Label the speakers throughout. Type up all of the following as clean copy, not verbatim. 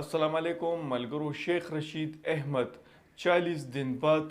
Speaker 1: अस्सलाम वालेकुम मलगरू शेख रशीद अहमद 40 दिन बाद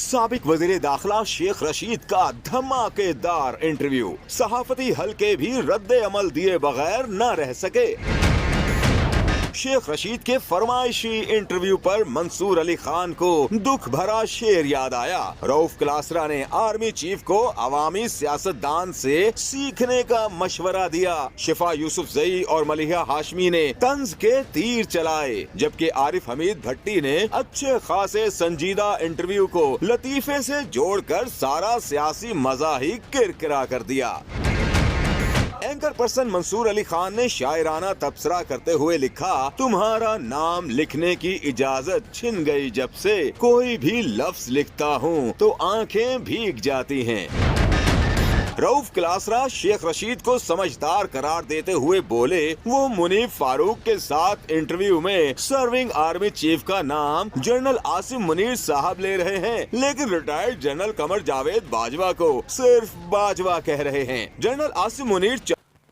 Speaker 2: साबिक वजीर दाखिला शेख रशीद का धमाकेदार इंटरव्यू, सहाफती हलके भी रद्द अमल दिए बगैर न रह सके। शेख रशीद के फरमाइशी इंटरव्यू पर मंसूर अली खान को दुख भरा शेर याद आया। रऊफ क्लासरा ने आर्मी चीफ को अवामी सियासतदान से सीखने का मशवरा दिया। शिफा यूसुफजई और मलिहा हाशमी ने तंज के तीर चलाए, जबकि आरिफ हमीद भट्टी ने अच्छे खासे संजीदा इंटरव्यू को लतीफे से जोड़कर सारा सियासी मजा ही किरकिरा कर दिया। एंकर पर्सन मंसूर अली खान ने शायराना तबसरा करते हुए लिखा, तुम्हारा नाम लिखने की इजाजत छिन गई जब से कोई भी लफ्ज लिखता हूँ तो आंखें भीग जाती हैं। रऊफ क्लासरा शेख रशीद को समझदार करार देते हुए बोले, वो मुनीफ फारूक के साथ इंटरव्यू में सर्विंग आर्मी चीफ का नाम जनरल आसिम मुनीर साहब ले रहे हैं, लेकिन रिटायर्ड जनरल कमर जावेद बाजवा को सिर्फ बाजवा कह रहे हैं। जनरल आसिम मुनीर